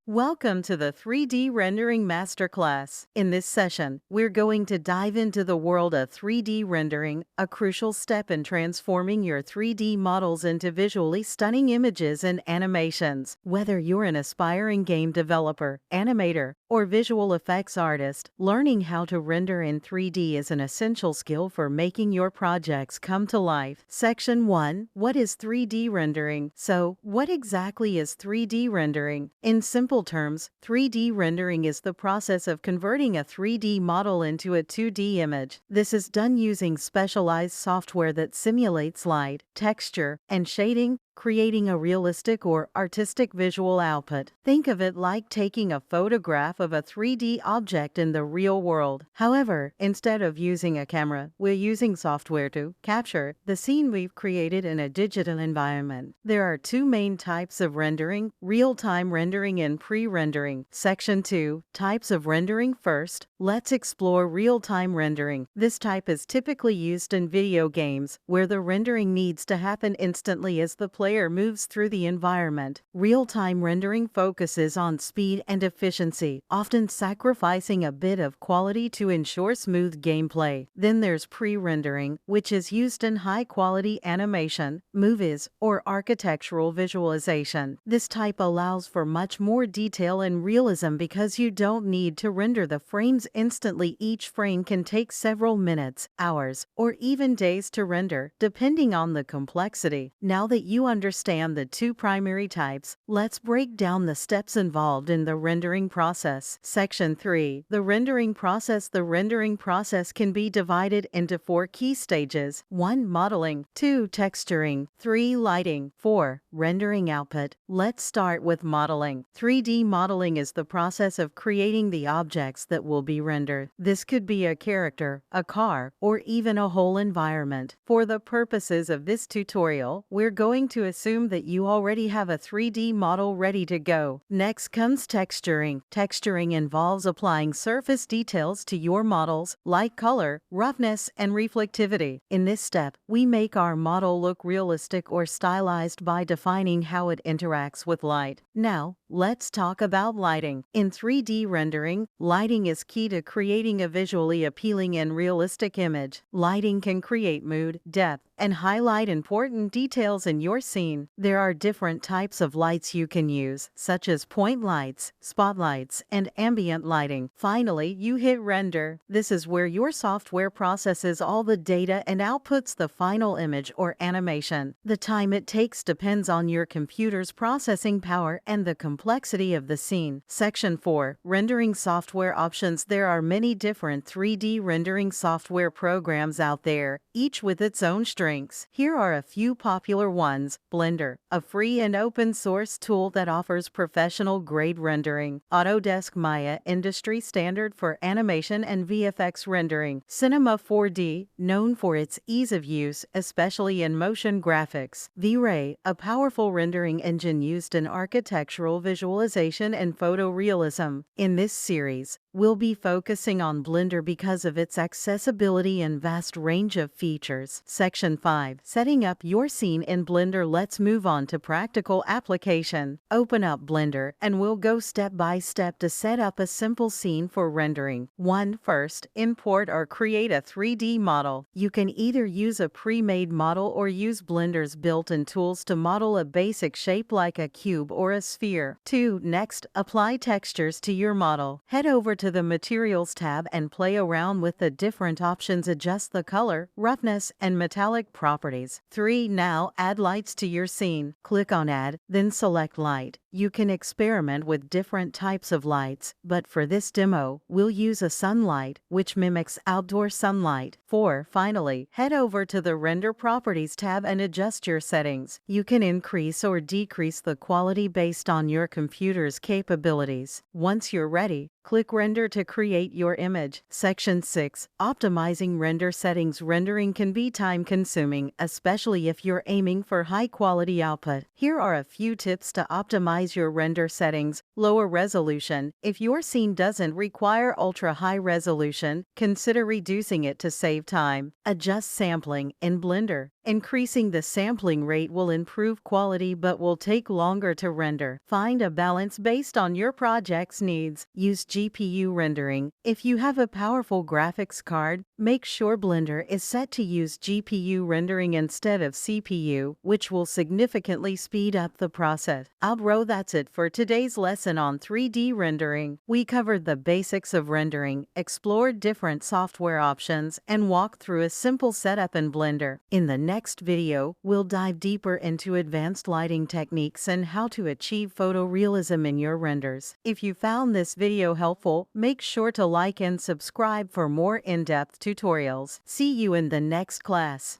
Welcome to the 3D Rendering Masterclass. In this session, we're going to dive into the world of 3D rendering, a crucial step in transforming your 3D models into visually stunning images and animations. Whether you're an aspiring game developer, animator, or visual effects artist, learning how to render in 3D is an essential skill for making your projects come to life. Section 1. What is 3D rendering? So, what exactly is 3D rendering? In simple terms, 3D rendering is the process of converting a 3D model into a 2D image. This is done using specialized software that simulates light, texture, and shading, creating a realistic or artistic visual output. Think of it like taking a photograph of a 3D object in the real world. However, instead of using a camera, we're using software to capture the scene we've created in a digital environment. There are two main types of rendering: real-time rendering and pre-rendering. Section 2. Types of rendering. First, let's explore real-time rendering. This type is typically used in video games, where the rendering needs to happen instantly as the player moves through the environment. Real-time rendering focuses on speed and efficiency, often sacrificing a bit of quality to ensure smooth gameplay. Then there's pre-rendering, which is used in high-quality animation, movies, or architectural visualization. This type allows for much more detail and realism because you don't need to render the frames instantly. Each frame can take several minutes, hours, or even days to render, depending on the complexity. Now that you understand the two primary types, let's break down the steps involved in the rendering process. Section 3. The rendering process. The rendering process can be divided into 4 key stages: 1. Modeling, 2. Texturing, 3. Lighting, 4. Rendering output. Let's start with modeling. 3D modeling is the process of creating the objects that will be rendered. This could be a character, a car, or even a whole environment. For the purposes of this tutorial, we're going to assume that you already have a 3D model ready to go. Next comes texturing. Texturing involves applying surface details to your models, like color, roughness, and reflectivity. In this step, we make our model look realistic or stylized by defining how it interacts with light. Now, let's talk about lighting. In 3D rendering, lighting is key to creating a visually appealing and realistic image. Lighting can create mood, depth, and highlight important details in your scene. There are different types of lights you can use, such as point lights, spotlights, and ambient lighting. Finally, you hit render. This is where your software processes all the data and outputs the final image or animation. The time it takes depends on your computer's processing power and the complexity of the scene. Section 4. Rendering software options. There are many different 3D rendering software programs out there, each with its own strengths. Here are a few popular ones. Blender, a free and open source tool that offers professional grade rendering. Autodesk Maya, industry standard for animation and VFX rendering. Cinema 4D, known for its ease of use, especially in motion graphics. V-Ray, a powerful rendering engine used in architectural visualization and photorealism. In this series, we'll be focusing on Blender because of its accessibility and vast range of features. Section 5. Setting up your scene in Blender. Let's move on to practical application. Open up Blender and we'll go step by step to set up a simple scene for rendering. 1. First, import or create a 3D model. You can either use a pre-made model or use Blender's built-in tools to model a basic shape like a cube or a sphere. 2. Next, apply textures to your model. Head over to the Materials tab and play around with the different options. Adjust the color, roughness, and metallic properties. 3. Now add lights to your scene. Click on Add, then select Light. You can experiment with different types of lights, but for this demo, we'll use a sunlight, which mimics outdoor sunlight. 4. Finally, head over to the Render Properties tab and adjust your settings. You can increase or decrease the quality based on your computer's capabilities. Once you're ready, Click Render to create your image. Section 6. Optimizing render settings. Rendering can be time-consuming, especially if you're aiming for high-quality output. Here are a few tips to optimize your render settings. Lower resolution. If your scene doesn't require ultra-high resolution, consider reducing it to save time. Adjust sampling in Blender. Increasing the sampling rate will improve quality but will take longer to render. Find a balance based on your project's needs. Use GPU rendering. If you have a powerful graphics card, make sure Blender is set to use GPU rendering instead of CPU, which will significantly speed up the process. Bro, that's it for today's lesson on 3D rendering. We covered the basics of rendering, explored different software options, and walked through a simple setup in Blender. In the next video, we'll dive deeper into advanced lighting techniques and how to achieve photorealism in your renders. If you found this video helpful, make sure to like and subscribe for more in-depth tutorials. See you in the next class.